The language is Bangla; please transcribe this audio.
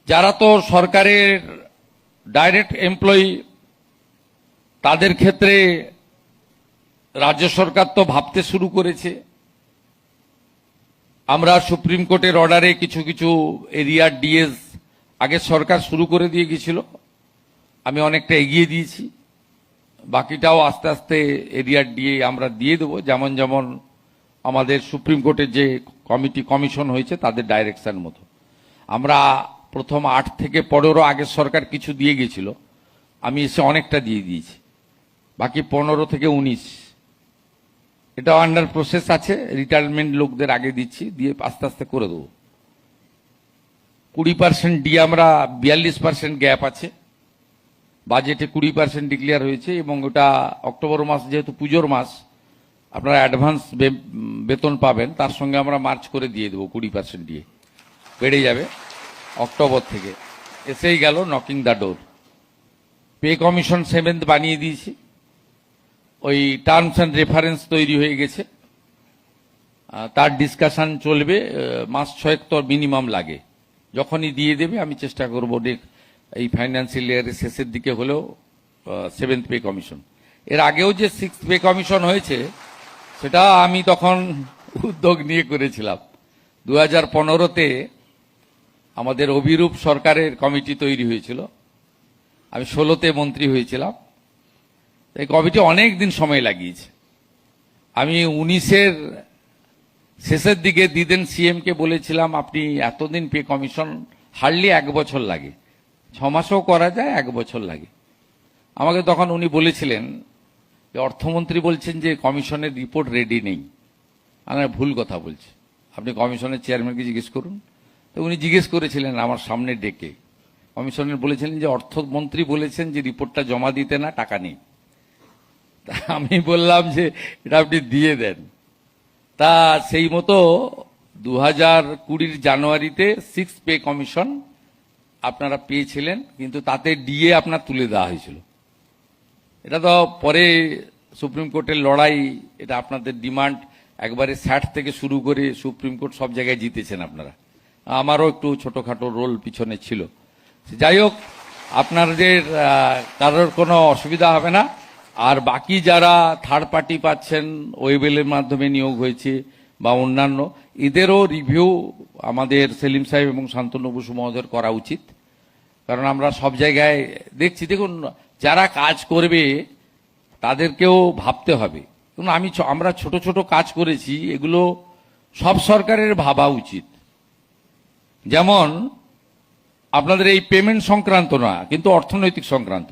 যারা তো সরকারের ডাইরেক্ট এমপ্লয়ি, তাদের ক্ষেত্রে রাজ্য সরকার তো ভাবতে শুরু করেছে। আমরা সুপ্রিম কোর্টের অর্ডারে কিছু কিছু এরিয়ার ডিএস আগে সরকার শুরু করে দিয়ে গেছিল, আমি অনেকটা এগিয়ে দিয়েছি। বাকিটাও আস্তে আস্তে এরিয়ার ডিএ আমরা দিয়ে দেবো, যেমন যেমন আমাদের সুপ্রিম কোর্টের যে কমিশন হয়েছে তাদের ডাইরেকশন মতো। আমরা প্রথম 8 থেকে 15 আগের সরকার কিছু দিয়ে গেছিল, আমি এসে অনেকটা দিয়ে দিয়েছি। বাকি 15 থেকে 19 এটা আন্ডার প্রসেস আছে, রিটায়ারমেন্ট লোকদের আগে দিচ্ছি, দিয়ে আস্তে আস্তে করে দেবো। 20% দিয়ে আমরা 42% গ্যাপ আছে, বাজেটে 20% ডিক্লেয়ার হয়েছে এবং ওটা অক্টোবর মাস যেহেতু পুজোর মাস, আপনারা অ্যাডভান্স বেতন পাবেন, তার সঙ্গে আমরা মার্চ করে দিয়ে দেবো। 20% দিয়ে বেড়ে যাবে অক্টোবর থেকে। এসেই গেল knocking the door. Pay commission 7th বানিয়ে দিয়েছি, ওই টার্মস অ্যান্ড রেফারেন্স তৈরি হয়ে গেছে, তার ডিসকাশন চলবে। মাস 6 তো মিনিমাম লাগে, যখনই দিয়ে দেবে আমি চেষ্টা করবো এই ফাইন্যান্সিয়াল ইয়ারের শেষের দিকে হলেও 7th পে কমিশন। এর আগেও যে 6th পে কমিশন হয়েছে সেটা আমি তখন উদ্যোগ নিয়ে করেছিলাম। 2015-তে আমাদের অভিরূপ সরকারের কমিটি তৈরি হয়েছিল, আমি 16-তে মন্ত্রী হয়েছিলাম। এই কমিটি অনেক দিন সময় লাগিয়েছে। আমি 19-এর শেষের দিকে দিদেন সিএমকে বলেছিলাম, আপনি এতদিন পে কমিশন হার্ডলি 1 বছর লাগে, 6 মাসও করা যায়, 1 বছর লাগে। আমাকে তখন উনি বলেছিলেন যে অর্থমন্ত্রী বলছেন যে কমিশনের রিপোর্ট রেডি নেই। আমি ভুল কথা বলছি, আপনি কমিশনের চেয়ারম্যানকে জিজ্ঞেস করুন। তো উনি জিজ্ঞেস করেছিলেন আমার সামনে ডেকে, কমিশনের বলেছিলেন যে অর্থমন্ত্রী বলেছেন যে রিপোর্টটা জমা দিতে না, টাকা নেই। আমি বললাম যে এটা আপনি দিয়ে দেন। তা সেই মতো 2020 জানুয়ারিতে 6th পে কমিশন আপনারা পেয়েছিলেন, কিন্তু তাতে ডিএ আপনার তুলে দেওয়া হয়েছিল। এটা তো পরে সুপ্রিম কোর্টের লড়াই, এটা আপনাদের ডিমান্ড, একবারে 60 থেকে শুরু করে সুপ্রিম কোর্ট সব জায়গায় জিতেছেন আপনারা। আমারও একটু ছোটখাটো রোল পিছনে ছিল। যাই হোক, আপনাদের কারোর কোনো অসুবিধা হবে না। আর বাকি যারা থার্ড পার্টি পাচ্ছেন, ওয়েবেলের মাধ্যমে নিয়োগ হয়েছে বা অন্যান্য, এদেরও রিভিউ আমাদের সেলিম সাহেব এবং শান্তনু বসু মহোদয়ের করা উচিত। কারণ আমরা সব জায়গায় দেখছি, দেখুন যারা কাজ করবে তাদেরকেও ভাবতে হবে। আমরা ছোট ছোট কাজ করেছি, এগুলো সব সরকারের ভাবা উচিত। যেমন আপনাদের এই পেমেন্ট সংক্রান্ত না, কিন্তু অর্থনৈতিক সংক্রান্ত।